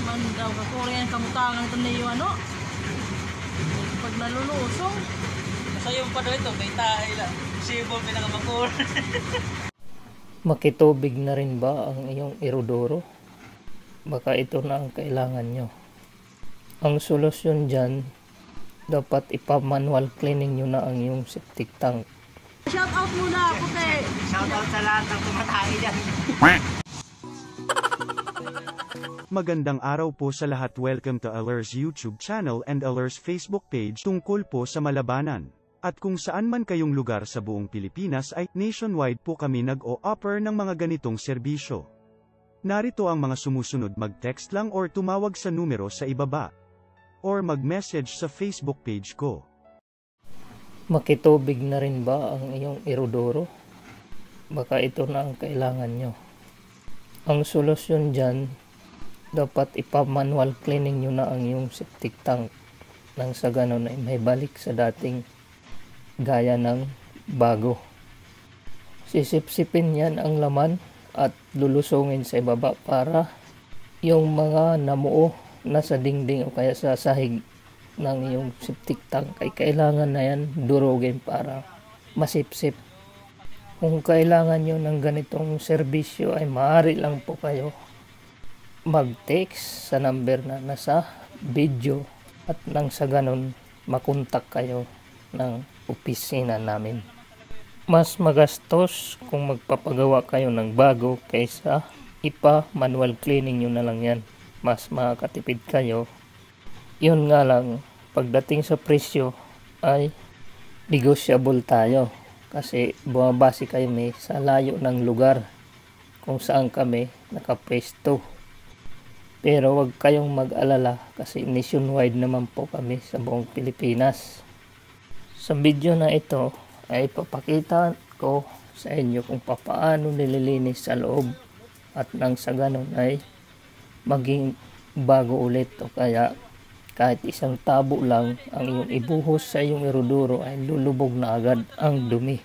Man daw ka Korean kamutangan ito niyo ano. Pag nalulusong. Masayong pa daw ito, may tayo lang. Sibol pinakamakul. Makitubig na rin ba ang iyong irodoro? Baka ito na ang kailangan nyo. Ang solusyon dyan, dapat ipa-manual cleaning nyo na ang iyong septic tank. Shout out muna ako te. Shout out sa lahat ng tumatay dyan. Magandang araw po sa lahat. Welcome to Alers YouTube channel and Alers Facebook page tungkol po sa Malabanan. At kung saan man kayong lugar sa buong Pilipinas ay nationwide po kami nag-o-offer ng mga ganitong serbisyo. Narito ang mga sumusunod: mag-text lang or tumawag sa numero sa ibaba. Or mag-message sa Facebook page ko. Makitubig na rin ba ang iyong irodoro? Baka ito na ang kailangan nyo. Ang solusyon dyan, dapat ipa-manual cleaning nyo na ang iyong septic tank. Nang sa ganon ay may balik sa dating gaya ng bago. Sisip-sipin yan ang laman at lulusungin sa ibaba para yung mga namuo na sa dingding o kaya sa sahig ng iyong septic tank ay kailangan na yan durugin para masipsip. Kung kailangan nyo ng ganitong serbisyo ay maaari lang po kayo mag-text sa number na nasa video at nang sa ganon makontak kayo ng opisina namin. Mas magastos kung magpapagawa kayo ng bago kaysa ipa-manual cleaning nyo na lang yan. Mas makakatipid kayo. Yun nga lang, pagdating sa presyo ay negotiable tayo. Kasi bumabase kami sa layo ng lugar kung saan kami nakapwesto. Pero wag kayong mag-alala kasi nationwide naman po kami sa buong Pilipinas. Sa video na ito ay papakita ko sa inyo kung paano nililinis sa loob at nang sa ganon ay maging bago ulit o kaya kahit isang tabo lang ang iyong ibuhos sa iyong irodoro ay lulubog na agad ang dumi.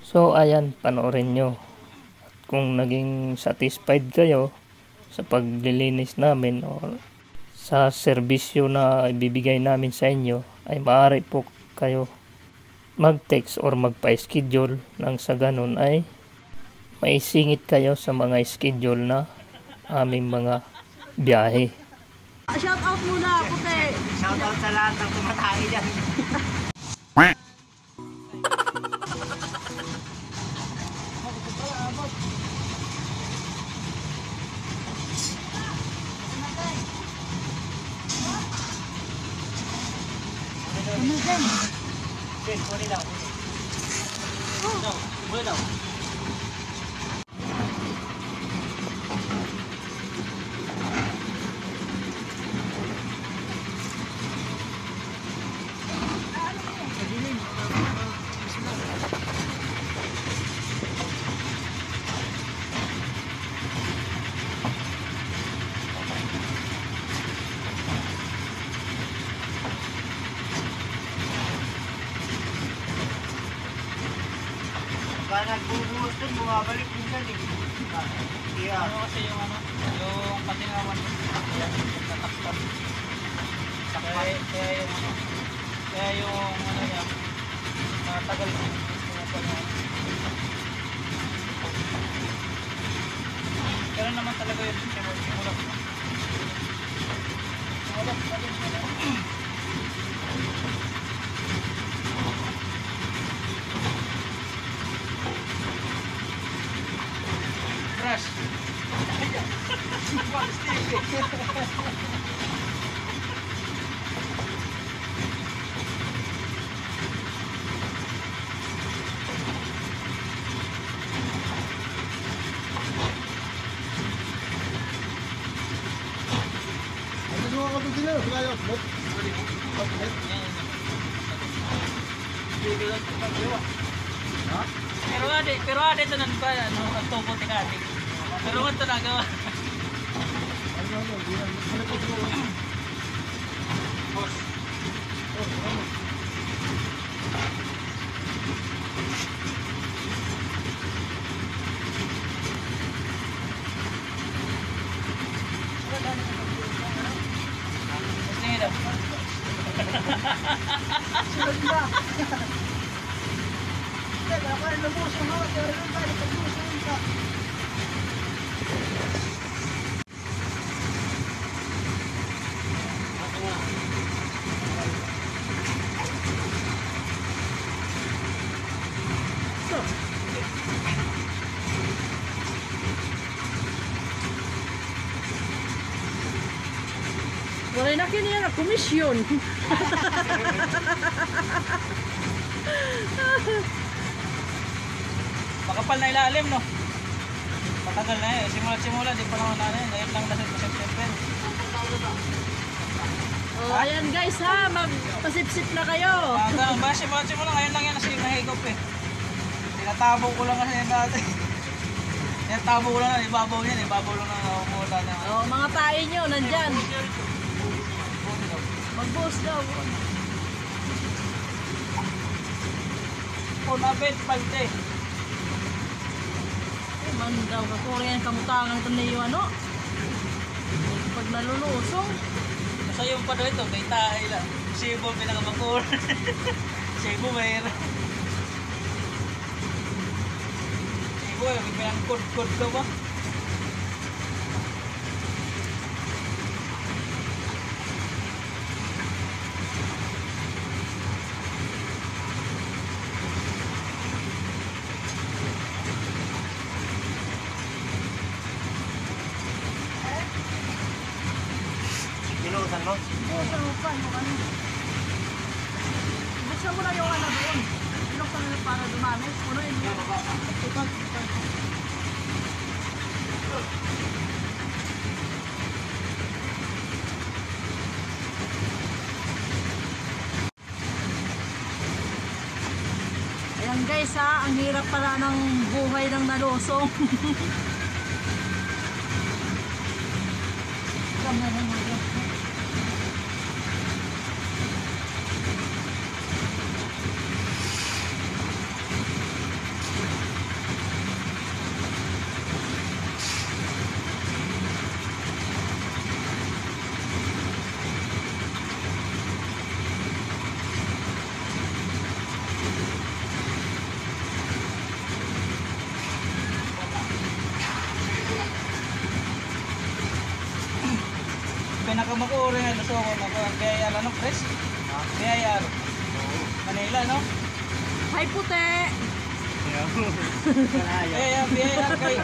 So ayan, panoorin nyo. At kung naging satisfied kayo sa paglilinis namin o sa serbisyo na ibibigay namin sa inyo ay maaari po kayo mag-text or magpa-schedule nang sa ganun ay maisingit kayo sa mga schedule na aming mga biyahe. Shout out muna ako te. Shout out sa lahat ng tumatay dyan. Kunin daw. Kunin daw. Kaya nagbubuhos dun, bumabalik minsan eh. Kaya ano kasi yung ano, yung patingawan dun. Yan, natatakpan. Kaya yung ano, kaya yung ano yan, matagal mo. Kaya naman talaga yun, simulak. Crush. Pero ada ito nang ba ano nagtubo tikati. Pero nga ito nagawa. Boss. Sunod na. Teka, ako rin lumusong ako. Pero rin tayo, pag-lumusong ka. Wala na kiniya na komisyon. Makapal na ilalim, no? Matagal na eh. Simula-simula, di pa naman na eh. Ngayon lang nasa September. Oh, ayan guys ha, magpasip-sip na kayo. Ganun ba? Simula-simula, ngayon lang yan nasa nahigop eh. Tinatabo ko lang kasi yan dati. Tinatabo ko lang na, ibabaw yan. Ibabaw lang na umuulan na. Oh, mga tayo nyo, nandyan. Mag-boss daw. Punabit, palte. Man daw, kakuri yan kamutangan ito na yung ano. Pag nalulusong. Basta yung pa ito, may tayo lang. Sibo, pinakamakor. Sibo, mayroon. Sibo, may pinakakod-kod ka ba? Binuusan mo? Oo, sa upan mo ano. Buksan mo na yung ano doon. Binuksan mo para dumami. Puno yun. Ipag. Ayan guys ha, ang hirap pala ng buhay ng nalusong. Pinakamakuri nga gusto ko na BIR ano, Chris? BIR. Manila, no? Hi puti! BIR kay